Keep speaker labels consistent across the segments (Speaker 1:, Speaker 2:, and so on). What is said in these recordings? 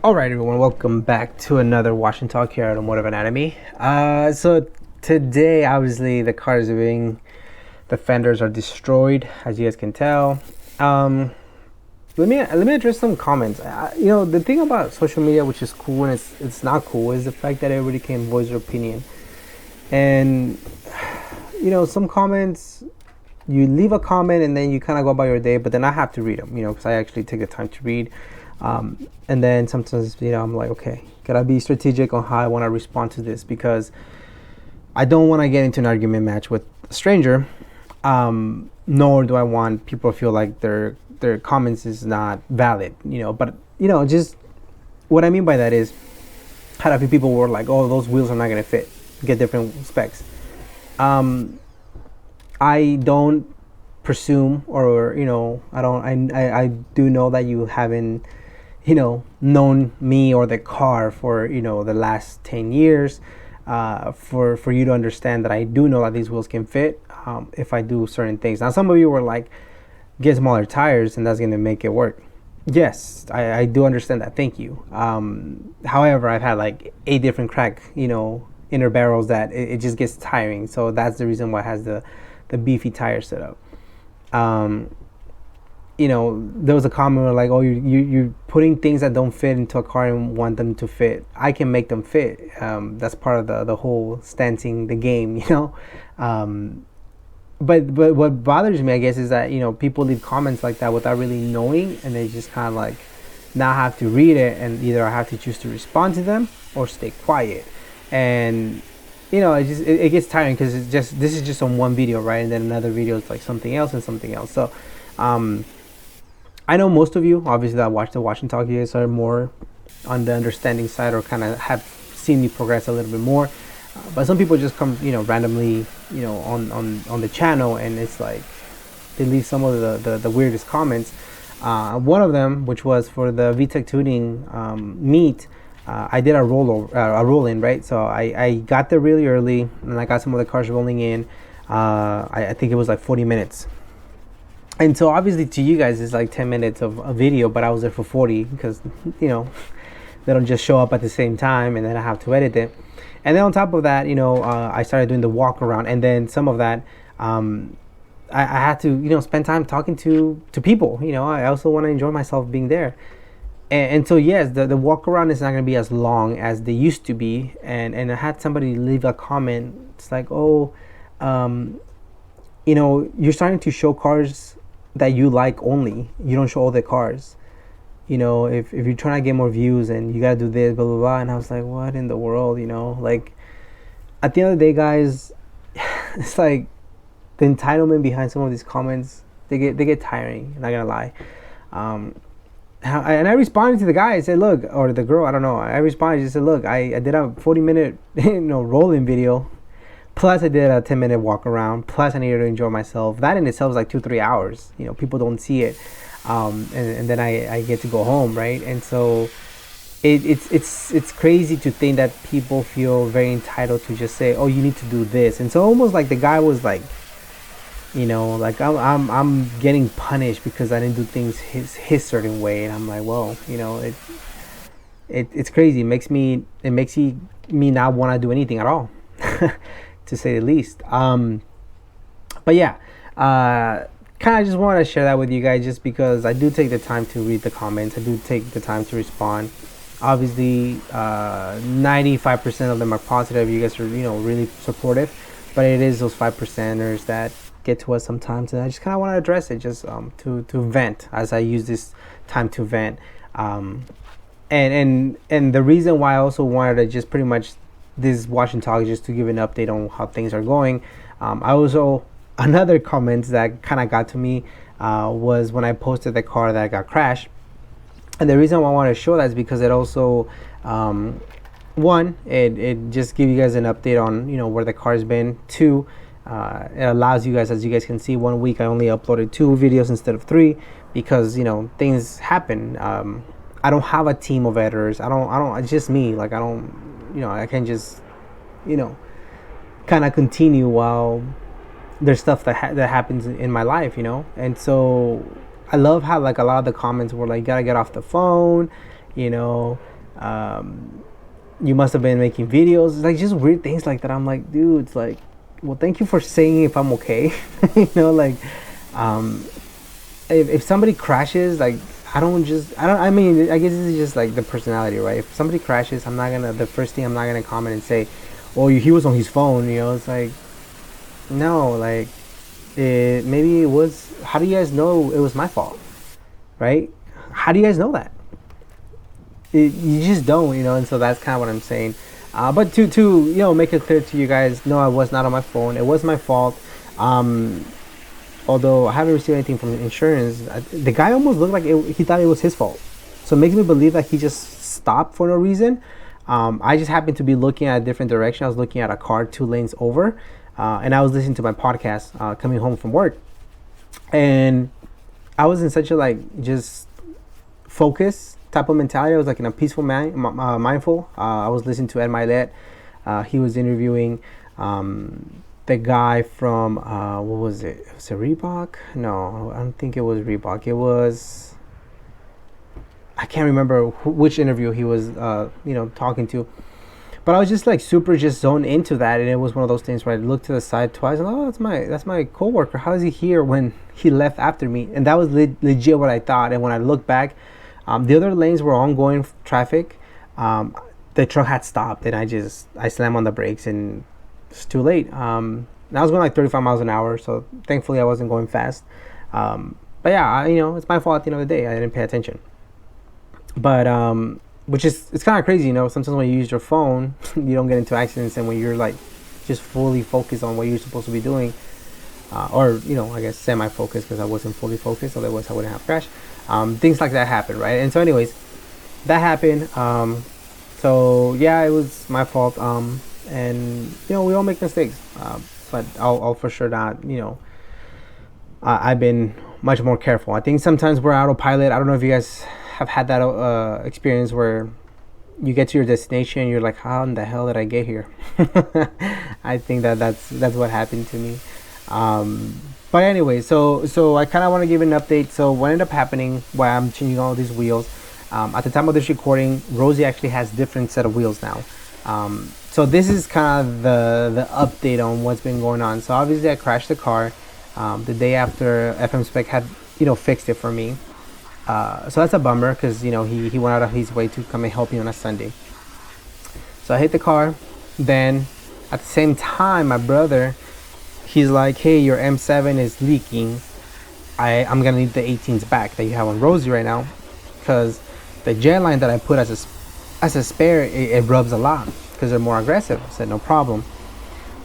Speaker 1: Alright everyone, welcome back to another Watch and Talk here at Automotive Anatomy. So today, obviously, the cars are the fenders are destroyed, as you guys can tell. Let me address some comments. The thing about social media, which is cool and it's not cool, is the fact that everybody can voice their opinion. And some comments, you leave a comment and then you kind of go about your day, but then I have to read them, because I actually take the time to read. And then sometimes, I'm like, okay, gotta be strategic on how I want to respond to this, because I don't want to get into an argument match with a stranger, nor do I want people to feel like their comments is not valid, but just what I mean by that is, had a few people were like, oh, those wheels are not going to fit, get different specs. I don't presume, or I do know that you haven't known me or the car for the last 10 years, for you to understand that I do know that these wheels can fit if I do certain things. Now, some of you were like, get smaller tires and that's going to make it work. Yes, I do understand that. Thank you. However, I've had like 8 different crack inner barrels that it just gets tiring. So that's the reason why it has the beefy tire setup. There was a comment where like, oh, you're putting things that don't fit into a car and want them to fit. I can make them fit. That's part of the whole stancing the game, But what bothers me, I guess, is that people leave comments like that without really knowing, and they just kind of like now have to read it, and either I have to choose to respond to them or stay quiet. And it gets tiring, because this is just on one video, right? And then another video is like something else and something else. So I know most of you, obviously, that watch the Watch and Talk, you guys are more on the understanding side, or kind of have seen me progress a little bit more. But some people just come, randomly, on the channel, and it's like they leave some of the weirdest comments. One of them, which was for the VTEC tuning meet, I did a roll in, right? So I got there really early, and I got some of the cars rolling in. I think it was like 40 minutes. And so obviously to you guys it's like 10 minutes of a video, but I was there for 40, because they don't just show up at the same time and then I have to edit it. And then on top of that, I started doing the walk around, and then some of that I had to spend time talking to people. I also want to enjoy myself being there. And so yes, the walk around is not going to be as long as they used to be. And I had somebody leave a comment. It's like, oh, you're starting to show cars that you like only. You don't show all the cars. If you're trying to get more views and you gotta do this, blah blah blah. And I was like, what in the world? Like, at the end of the day, guys, it's like the entitlement behind some of these comments, they get tiring. I'm not gonna lie. And I responded to the guy. I said, look, or the girl, I don't know. I responded. She said, look, I did a 40-minute rolling video, plus I did a 10-minute walk around, plus I needed to enjoy myself. That in itself is like 2-3 hours. People don't see it, and then I get to go home, right? And so it's crazy to think that people feel very entitled to just say, oh, you need to do this. And so almost like the guy was like, like I'm getting punished because I didn't do things his certain way. And I'm like, well, it's crazy. It makes me not want to do anything at all, to say the least. But yeah, kind of just want to share that with you guys, just because I do take the time to read the comments. I do take the time to respond. Obviously, 95% of them are positive. You guys are really supportive, but it is those 5%ers that get to us sometimes, and I just kind of want to address it, just to vent, as I use this time to vent. And the reason why I also wanted to just pretty much this Watch and Talk, just to give an update on how things are going. I also, another comment that kind of got to me was when I posted the car that got crashed. And the reason why I want to show that is because it also, one, it just gives you guys an update on where the car's been. Two, it allows you guys, as you guys can see, 1 week I only uploaded 2 videos instead of 3, because things happen. I don't have a team of editors. I don't. It's just me. Like, I don't. I can just, kind of continue while there's stuff that happens in my life, And so I love how like a lot of the comments were like, you gotta get off the phone, you know, you must have been making videos, like just weird things like that. I'm like, dude, it's like, well, thank you for saying if I'm okay. You know, like, um, if somebody crashes, like, I mean, I guess this is just like the personality, right? If somebody crashes, the first thing I'm not gonna comment and say, oh, he was on his phone, you know. It's like, no, like, maybe it was. How do you guys know it was my fault, right? How do you guys know that? You just don't, you know. And so that's kind of what I'm saying. But to make it clear to you guys, no, I was not on my phone. It was my fault. Um, Although I haven't received anything from the insurance, the guy almost looked like he thought it was his fault. So it makes me believe that he just stopped for no reason. I just happened to be looking at a different direction. I was looking at a car 2 lanes over, and I was listening to my podcast coming home from work. And I was in such a like just focus type of mentality. I was like in a peaceful mindful. I was listening to Ed Milet. He was interviewing the guy from what was it? Was it Reebok? No, I don't think it was Reebok. It was, I can't remember which interview he was talking to. But I was just like super just zoned into that, and it was one of those things where I looked to the side twice and oh, that's my coworker. How is he here when he left after me? And that was legit what I thought. And when I looked back, the other lanes were ongoing traffic. The truck had stopped, and I slammed on the brakes, and it's too late. And I was going like 35 miles an hour, so thankfully I wasn't going fast. But yeah, it's my fault at the end of the day. I didn't pay attention. But it's kind of crazy, sometimes when you use your phone, you don't get into accidents, and when you're like just fully focused on what you're supposed to be doing, or I guess semi-focused, because I wasn't fully focused, otherwise I wouldn't have crashed. Things like that happen, right? And so anyways, that happened. So yeah, it was my fault. And we all make mistakes, but I'll for sure not. I've been much more careful. I think sometimes we're autopilot. I don't know if you guys have had that experience where you get to your destination and you're like, how in the hell did I get here? I think that's what happened to me. But anyway, so I kind of want to give an update. So what ended up happening while I'm changing all these wheels, at the time of this recording, Rosie actually has different set of wheels now. So this is kind of the update on what's been going on. So obviously I crashed the car the day after FM Spec had fixed it for me. So that's a bummer, because he went out of his way to come and help me on a Sunday. So I hit the car. Then at the same time, my brother, he's like, hey, your M7 is leaking. I'm gonna need the 18s back that you have on Rosie right now, because the jet line that I put as a spare, it rubs a lot because they're more aggressive. I said no problem.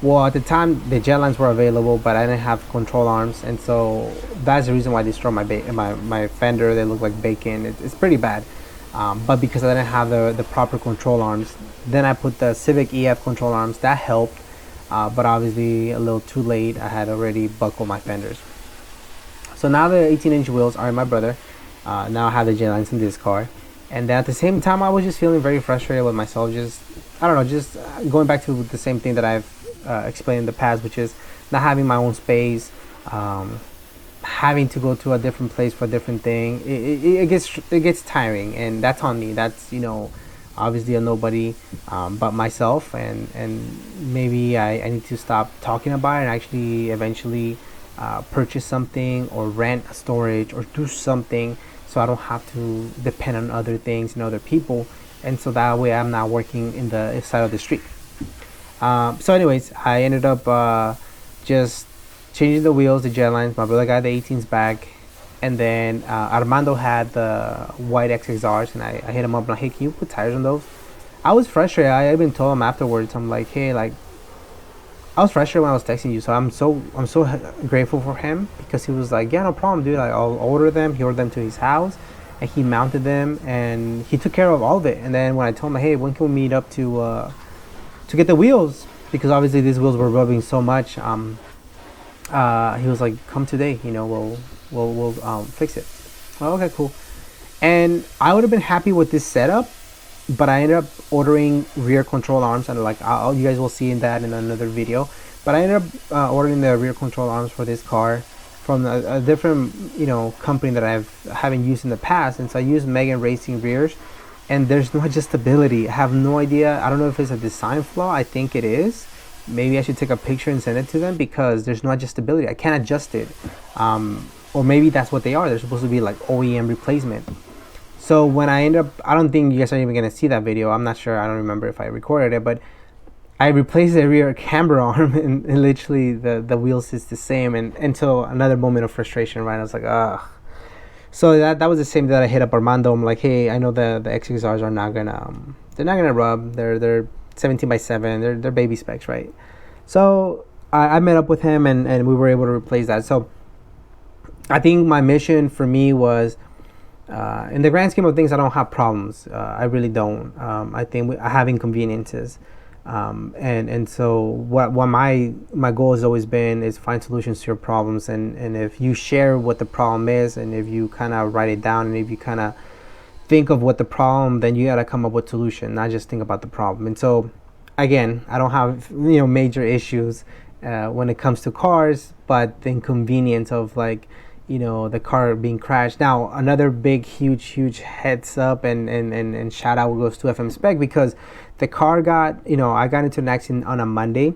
Speaker 1: Well, at the time the jet lines were available, but I didn't have control arms, and so that's the reason why I destroyed my fender. They look like bacon. It's pretty bad. But because I didn't have the proper control arms, then I put the Civic EF control arms. That helped, but obviously a little too late. I had already buckled my fenders. So now the 18-inch wheels are in my brother. Now I have the jet lines in this car. And then at the same time, I was just feeling very frustrated with myself. Just, I don't know, just going back to the same thing that I've explained in the past, which is not having my own space, having to go to a different place for a different thing. It gets tiring, and that's on me. That's obviously a nobody but myself, and maybe I need to stop talking about it and actually eventually purchase something or rent a storage or do something, so I don't have to depend on other things and other people, and so that way I'm not working in the side of the street. So anyways, I ended up just changing the wheels, the jet lines. My brother got the 18s back, and then Armando had the white XXRs, and I hit him up and like, hey, can you put tires on those? I was frustrated. I even told him afterwards. I'm like, hey, like, I was frustrated when I was texting you, so I'm so grateful for him, because he was like, yeah, no problem, dude. I'll order them. He ordered them to his house, and he mounted them, and he took care of all of it. And then when I told him, hey, when can we meet up to get the wheels, because obviously these wheels were rubbing so much, he was like, come today, we'll fix it. Well, okay, cool. And I would have been happy with this setup, but I ended up ordering rear control arms, and you guys will see that in another video. But I ended up ordering the rear control arms for this car from a different company that I haven't used in the past. And so I used Megan Racing rears, and there's no adjustability. I have no idea. I don't know if it's a design flaw. I think it is. Maybe I should take a picture and send it to them, because there's no adjustability. I can't adjust it. Or maybe that's what they are. They're supposed to be like OEM replacement. So when I end up, I don't think you guys are even gonna see that video. I'm not sure. I don't remember if I recorded it, but I replaced the rear camber arm, and literally the wheel sits the same. And until another moment of frustration, right? I was like, ugh. So that was the same day that I hit up Armando. I'm like, hey, I know the XXRs are not gonna they're not gonna rub. They're 17x7. They're baby specs, right? So I met up with him, and we were able to replace that. So I think my mission for me was, in the grand scheme of things, I don't have problems. I really don't. I think I have inconveniences. And so what my goal has always been is find solutions to your problems. And if you share what the problem is, and if you kind of write it down, and if you kind of think of what the problem, then you got to come up with solution, not just think about the problem. And so again, I don't have major issues when it comes to cars, but the inconvenience of the car being crashed. Now another big huge heads up and shout out goes to FM Spec, because the car got I got into an accident on a Monday,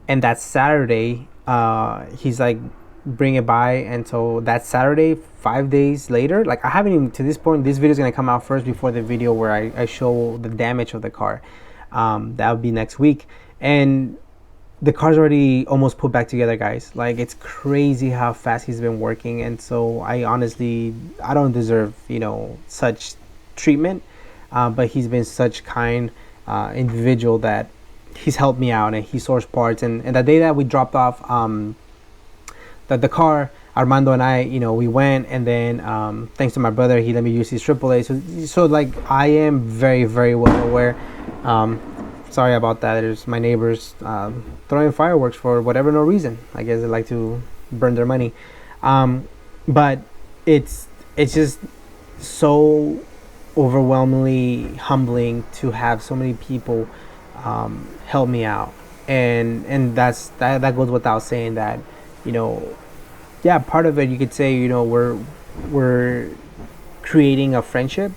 Speaker 1: and that Saturday he's like, bring it by. And so that Saturday, 5 days later, like I haven't even, to this point, this video is going to come out first before the video where I show the damage of the car. That would be next week, and the car's already almost put back together, guys. Like, it's crazy how fast he's been working. And so I don't deserve such treatment, but he's been such kind individual that he's helped me out, and he sourced parts. And the day that we dropped off the car, Armando and I, we went, and then thanks to my brother, he let me use his AAA. So like, I am very, very well aware. Sorry about that. There's my neighbors throwing fireworks for whatever no reason. I guess they like to burn their money. But it's just so overwhelmingly humbling to have so many people help me out, and that goes without saying that yeah, part of it, you could say, we're creating a friendship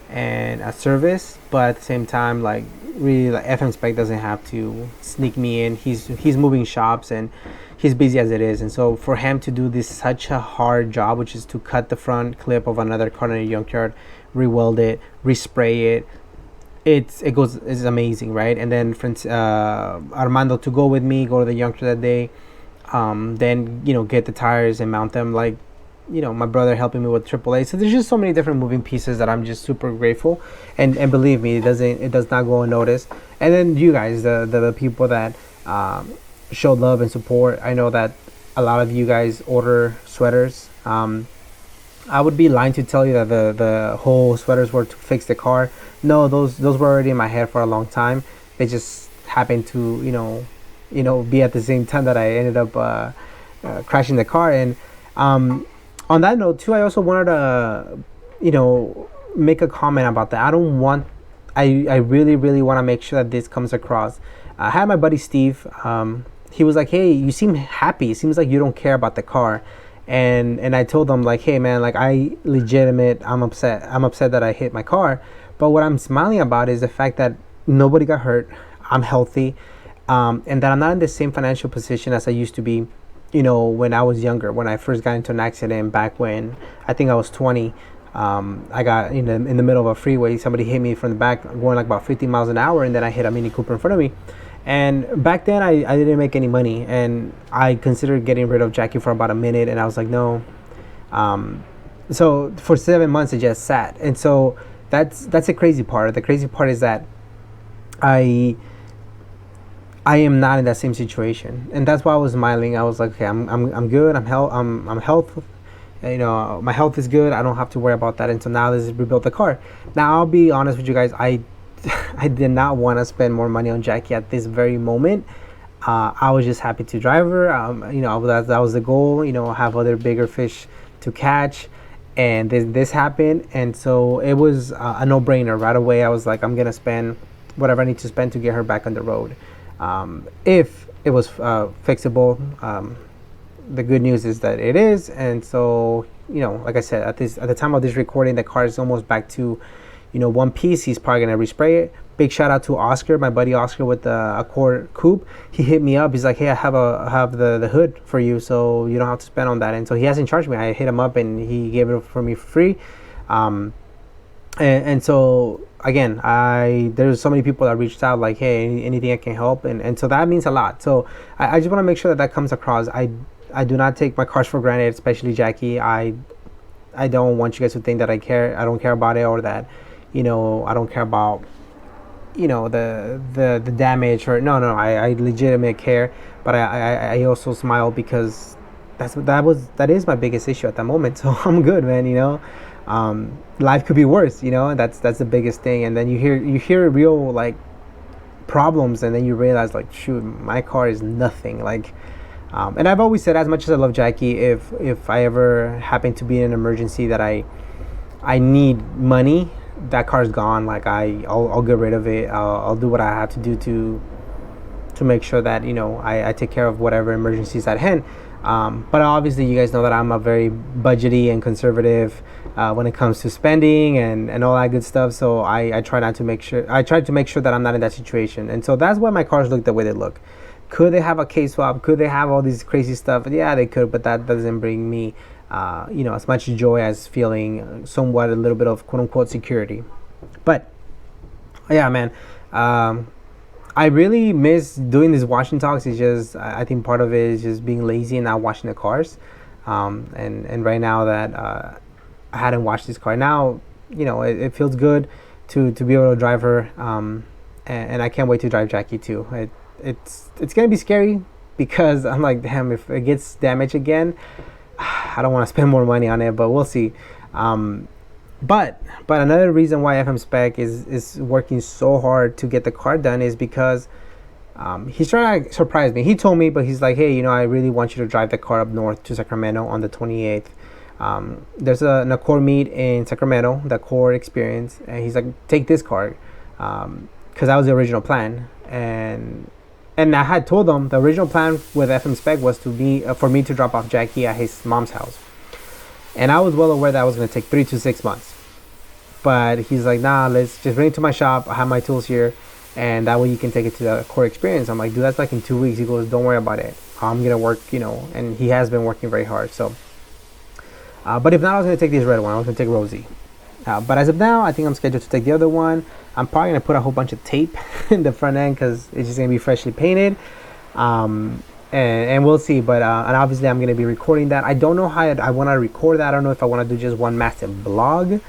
Speaker 1: and a service, but at the same time, like, really, like, FM Spec doesn't have to sneak me in. He's moving shops, and he's busy as it is. And so for him to do this such a hard job, which is to cut the front clip of another car in a junkyard, re-weld it, respray it, it's amazing, right? And then Armando to go with me, go to the junkyard that day, then get the tires and mount them, like, my brother helping me with AAA. So there's just so many different moving pieces that I'm just super grateful, and believe me, it does not go unnoticed. And then you guys, the people that showed love and support. I know that a lot of you guys order sweaters. I would be lying to tell you that the whole sweaters were to fix the car. No, those were already in my head for a long time. They just happened to be at the same time that I ended up crashing the car. And on that note too, I also wanted to make a comment about that. I really want to make sure that this comes across. I had my buddy Steve. He was like, hey, you seem happy. It seems like you don't care about the car. And I told him, like, hey man, like, I'm upset that I hit my car, but what I'm smiling about is the fact that nobody got hurt. I'm healthy, and that I'm not in the same financial position as I used to be when I was younger, when I first got into an accident back when I think I was 20. I got in the middle of a freeway. Somebody hit me from the back going like about 50 miles an hour, and then I hit a Mini Cooper in front of me. And back then I didn't make any money, and I considered getting rid of Jackie for about a minute, and I was like, no. So for 7 months it just sat. And so that's the crazy part. The crazy part is that I am not in that same situation, and that's why I was smiling. I was like, okay, I'm good. I'm healthy. My health is good. I don't have to worry about that. And so now let's rebuild the car. Now I'll be honest with you guys. I did not want to spend more money on Jackie at this very moment. I was just happy to drive her. That was the goal. Have other bigger fish to catch, and this happened, and so it was a no-brainer right away. I was like, I'm gonna spend whatever I need to spend to get her back on the road. If it was fixable, the good news is that it is. And so like I said, at the time of this recording, the car is almost back to one piece, he's probably gonna respray it. Big shout out to Oscar, my buddy Oscar with the Accord Coupe. He hit me up. He's like, hey, I have the hood for you, so you don't have to spend on that. And so he hasn't charged me. I hit him up and he gave it for me for free. And so again, there's so many people that reached out like, hey, anything I can help, and so that means a lot. So I just want to make sure that comes across. I do not take my cars for granted, especially Jackie. I don't want you guys to think that I don't care about it, or that I don't care about the damage, or no, I legitimately care. But I also smile because that is my biggest issue at the moment. So I'm good, man. Life could be worse, that's the biggest thing. And then you hear real like problems, and then you realize like, shoot, my car is nothing. Like, and I've always said, as much as I love Jackie, if I ever happen to be in an emergency that I need money, that car's gone. Like, I'll get rid of it. I'll do what I have to do to make sure that I take care of whatever emergencies at hand. But obviously, you guys know that I'm a very budgety and conservative when it comes to spending and all that good stuff. So I try to make sure that I'm not in that situation. And so that's why my cars look the way they look. Could they have a K-swap? Could they have all these crazy stuff? Yeah, they could, but that doesn't bring me as much joy as feeling somewhat a little bit of quote-unquote security. But yeah, man, I really miss doing these washing talks. It's just, I think part of it is just being lazy and not washing the cars. And right now that I hadn't washed this car, now it feels good to be able to drive her, and I can't wait to drive Jackie too. It's gonna be scary because I'm like, damn, if it gets damaged again, I don't want to spend more money on it, but we'll see. But another reason why FM Spec is working so hard to get the car done is because he's trying to surprise me. He told me, but he's like, hey, I really want you to drive the car up north to Sacramento on the 28th. There's an Accord meet in Sacramento, the Accord Experience, and he's like, take this car, because that was the original plan. And I had told him the original plan with FM Spec was for me to drop off Jackie at his mom's house. And I was well aware that was going to take 3 to 6 months. But he's like, nah, let's just bring it to my shop. I have my tools here, and that way you can take it to the Core Experience. I'm like, dude, that's like in 2 weeks. He goes, don't worry about it. I'm going to work, and he has been working very hard. So, but if not, I was going to take this red one. I was going to take Rosie. But as of now, I think I'm scheduled to take the other one. I'm probably going to put a whole bunch of tape in the front end because it's just going to be freshly painted. And we'll see. But and obviously, I'm going to be recording that. I don't know how I want to record that. I don't know if I want to do just one massive vlog.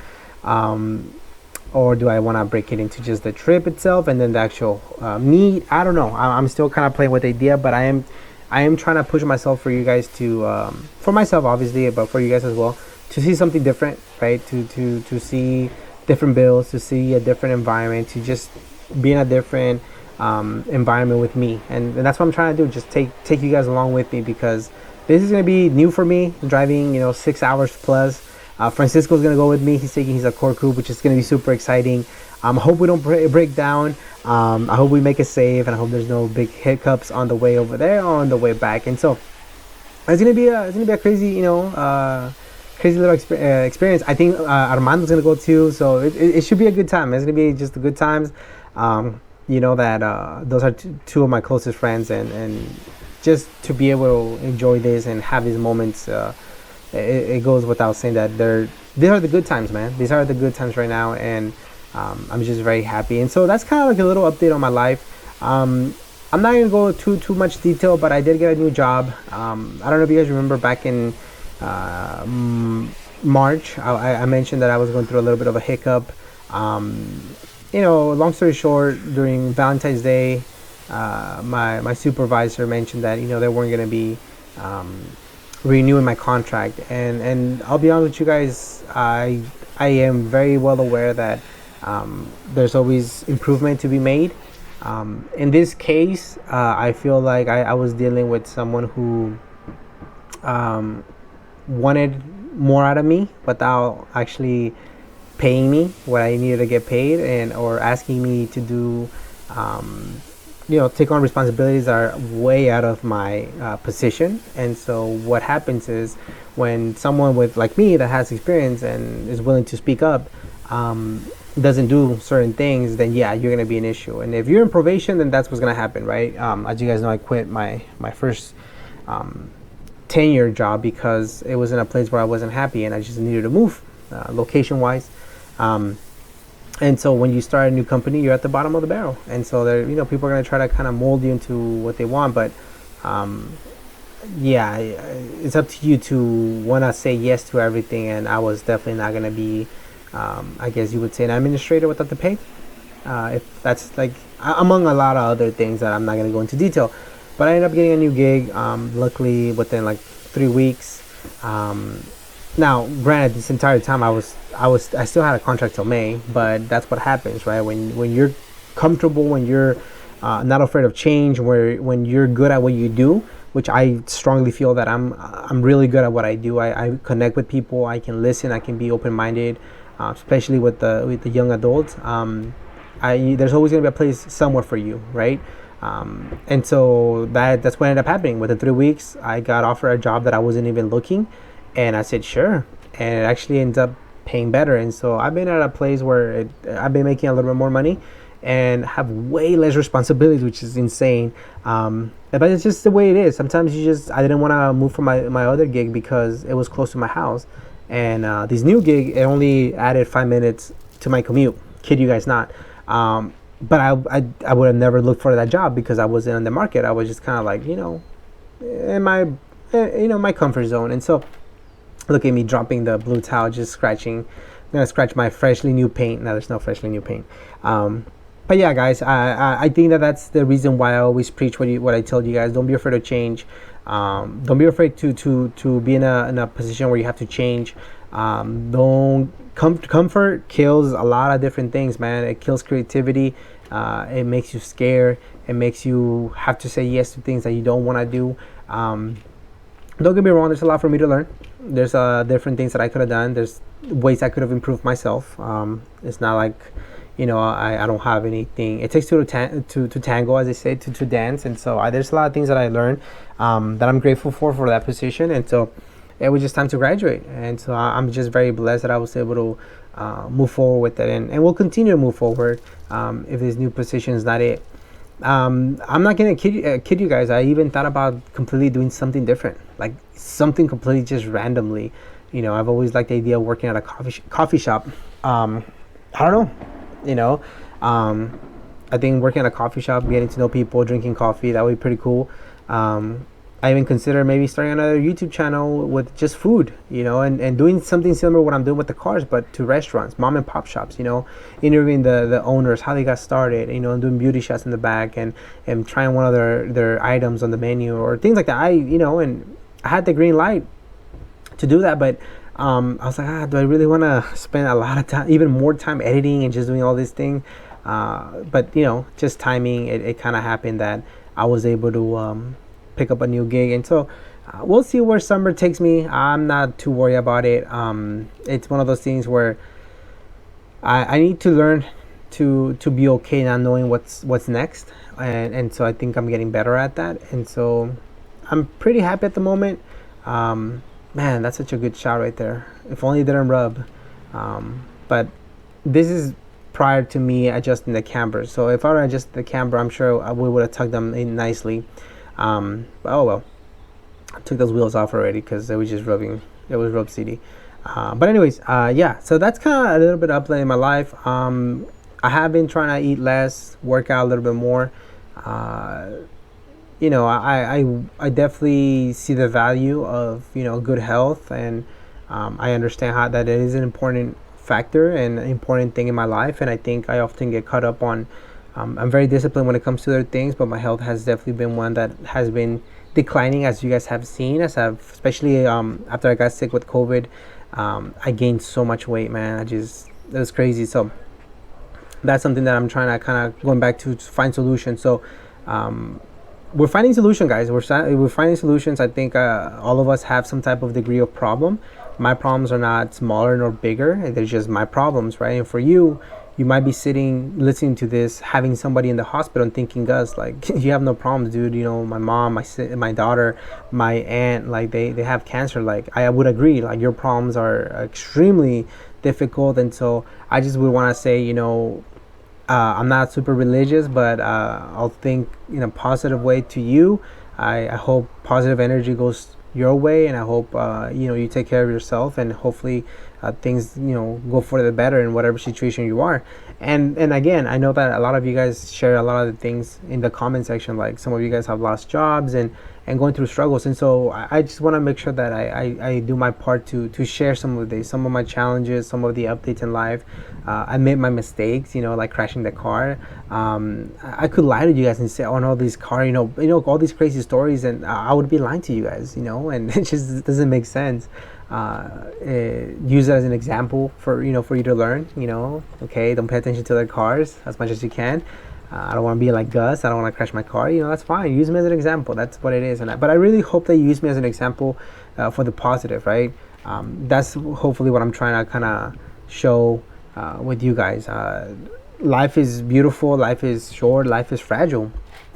Speaker 1: Or do I want to break it into just the trip itself and then the actual meet? I don't know. I'm still kind of playing with the idea, but I am trying to push myself for you guys to, for myself obviously, but for you guys as well, to see something different, right? To see different builds, to see a different environment, to just be in a different environment with me, and that's what I'm trying to do. Just take you guys along with me, because this is going to be new for me, driving 6 hours plus. Francisco's gonna go with me. He's taking his Accord Coupe, which is gonna be super exciting. I hope we don't break down. I hope we make it safe, and I hope there's no big hiccups on the way over there or on the way back. And so it's gonna be a crazy, crazy little experience. I think Armando's gonna go too, so it should be a good time. It's gonna be just a good times. That those are two of my closest friends, and just to be able to enjoy this and have these moments. It goes without saying that these are the good times, man. These are the good times right now, and I'm just very happy. And so that's kind of like a little update on my life. I'm not gonna go too much detail, but I did get a new job. I don't know if you guys remember back in March, I mentioned that I was going through a little bit of a hiccup. Long story short, during Valentine's Day, my supervisor mentioned that they weren't gonna be renewing my contract, and I'll be honest with you guys, I am very well aware that there's always improvement to be made. In this case, I feel like I was dealing with someone who wanted more out of me without actually paying me what I needed to get paid, or asking me to do take on responsibilities that are way out of my position. And so what happens is, when someone like me that has experience and is willing to speak up, doesn't do certain things, then yeah, you're gonna be an issue. And if you're in probation, then that's what's gonna happen, right? As you guys know, I quit my first tenure job because it was in a place where I wasn't happy and I just needed to move, location wise. And so when you start a new company, you're at the bottom of the barrel, and so there, people are gonna try to kind of mold you into what they want, but yeah, it's up to you to want to say yes to everything. And I was definitely not gonna be, I guess you would say, an administrator without the pay. If that's like among a lot of other things that I'm not gonna go into detail, but I ended up getting a new gig. Luckily, within like 3 weeks. Now, granted, this entire time I still had a contract till May, but that's what happens, right? When you're comfortable, when you're not afraid of change, when you're good at what you do, which I strongly feel that I'm really good at what I do. I connect with people. I can listen. I can be open-minded, especially with the young adults. There's always gonna be a place somewhere for you, right? And so that's what ended up happening. Within 3 weeks, I got offered a job that I wasn't even looking, and I said sure, and it actually ends up paying better. And so I've been at a place where I've been making a little bit more money and have way less responsibilities, which is insane. But it's just the way it is. Sometimes I didn't want to move from my other gig because it was close to my house, and this new gig, it only added 5 minutes to my commute. Kid you guys not. But I would have never looked for that job because I wasn't in the market. I was just kind of like, in my comfort zone. And so look at me dropping the blue towel, just scratching. I'm gonna scratch my freshly new paint. No, there's no freshly new paint. But yeah, guys, I think that's the reason why I always preach what I told you guys. Don't be afraid of change. Don't be afraid to be in a position where you have to change. Comfort kills a lot of different things, man. It kills creativity. It makes you scared. It makes you have to say yes to things that you don't want to do. Don't get me wrong, there's a lot for me to learn. There's different things that I could have done. There's ways I could have improved myself. It's not like, I don't have anything. It takes two to tango, as they say, to dance. And so there's a lot of things that I learned that I'm grateful for that position. And so it was just time to graduate. And so I'm just very blessed that I was able to move forward with it. And we'll continue to move forward if this new position is not it. I'm not gonna kid you guys. I even thought about completely doing something different, like something completely just randomly. I've always liked the idea of working at a coffee shop. I don't know. I think working at a coffee shop, getting to know people, drinking coffee, that would be pretty cool. I even consider maybe starting another YouTube channel with just food, and doing something similar to what I'm doing with the cars, but to restaurants, mom and pop shops, interviewing the owners, how they got started, and doing beauty shots in the back and trying one of their items on the menu or things like that. And I had the green light to do that, but I was like, do I really want to spend a lot of time, even more time editing and just doing all this thing? But just timing, it kind of happened that I was able to pick up a new gig. And so we'll see where summer takes me. I'm not too worried about it. It's one of those things where I need to learn to be okay not knowing what's next, and so I think I'm getting better at that. And so I'm pretty happy at the moment. Man, that's such a good shot right there. If only it didn't rub. But this is prior to me adjusting the camber. So if I were to adjust the camber, I'm sure we would have tucked them in nicely. Oh well, I took those wheels off already because it was just rubbing. It was rub city. But anyways, yeah. So that's kind of a little bit of update in my life. I have been trying to eat less, work out a little bit more. I definitely see the value of good health, and I understand how that it is an important factor and an important thing in my life. And I think I often get caught up on. I'm very disciplined when it comes to other things, but my health has definitely been one that has been declining, as you guys have seen. Especially after I got sick with COVID, I gained so much weight, man. It was crazy. So that's something that I'm trying to kind of going back to find solutions. So we're finding solutions, guys. We're finding solutions. I think all of us have some type of degree of problem. My problems are not smaller nor bigger. They're just my problems, right? And for you might be sitting listening to this, having somebody in the hospital and thinking, Gus, like, you have no problems, dude. My mom, my daughter, my aunt, like they have cancer. Like, I would agree, like your problems are extremely difficult. And so I just would want to say, I'm not super religious, but I'll think in a positive way to you. I hope positive energy goes your way, and I hope you take care of yourself, and hopefully things go for the better in whatever situation you are. And again, I know that a lot of you guys share a lot of the things in the comment section, like some of you guys have lost jobs and going through struggles. And so I just want to make sure that I do my part to share some of my challenges, some of the updates in life. I made my mistakes, like crashing the car. I could lie to you guys and say, oh no, this car, all these crazy stories, and I would be lying to you guys, and it just doesn't make sense. Use it as an example for you to learn. Okay, don't pay attention to their cars as much as you can. I don't want to be like Gus. I don't want to crash my car. That's fine. Use me as an example. That's what it is. But I really hope that you use me as an example for the positive, right? That's hopefully what I'm trying to kind of show with you guys. Life is beautiful. Life is short. Life is fragile.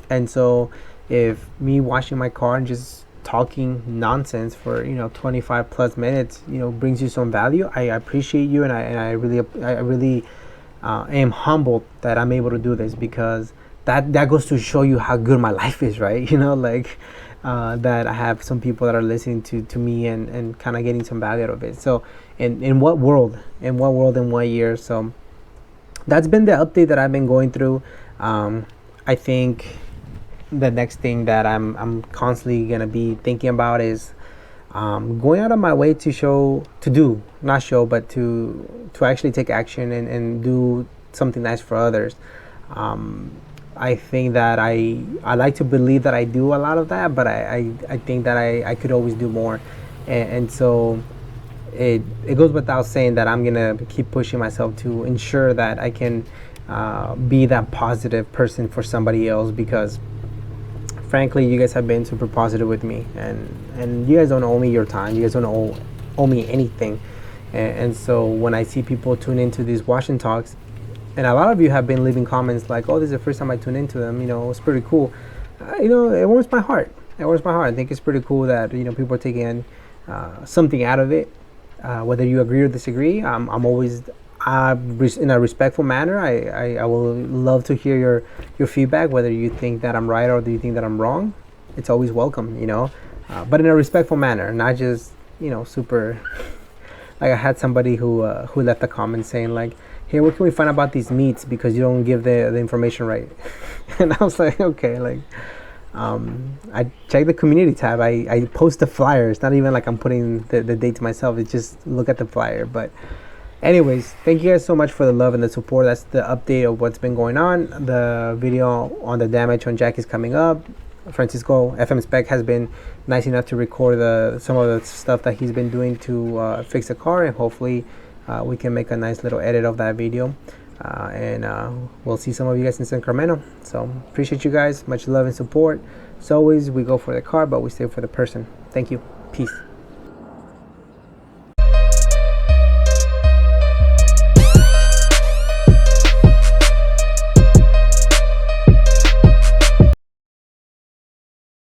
Speaker 1: And so if me washing my car and just talking nonsense for 25 plus minutes brings you some value, I appreciate you, and I really am humbled that I'm able to do this, because that goes to show you how good my life is, right? That I have some people that are listening to me and kind of getting some value out of it. So in what world, in what year? So that's been the update that I've been going through. I think the next thing that I'm constantly gonna be thinking about is going out of my way to actually take action and do something nice for others. I think that I like to believe that I do a lot of that, but I think that I could always do more, and so it goes without saying that I'm gonna keep pushing myself to ensure that I can be that positive person for somebody else, because frankly, you guys have been super positive with me, and you guys don't owe me your time. You guys don't owe me anything. And so when I see people tune into these Washington talks, and a lot of you have been leaving comments like, "Oh, this is the first time I tune into them." It's pretty cool. It warms my heart. I think it's pretty cool that people are taking something out of it. Whether you agree or disagree, I'm always in a respectful manner. I will love to hear your feedback, whether you think that I'm right or do you think that I'm wrong. It's always welcome, but in a respectful manner, not just super. Like I had somebody who left a comment saying like, "Hey, what can we find about these meats because you don't give the information right?" And I was like, okay, like I check the community tab. I post the flyer. It's not even like I'm putting the date to myself. It's just look at the flyer. But anyways, thank you guys so much for the love and the support. That's the update of what's been going on. The video on the damage on Jack is coming up. Francisco FM Spec has been nice enough to record some of the stuff that he's been doing to fix the car, and hopefully we can make a nice little edit of that video, and we'll see some of you guys in Sacramento. So appreciate you guys, much love and support. As always, we go for the car, but we stay for the person. Thank you. Peace.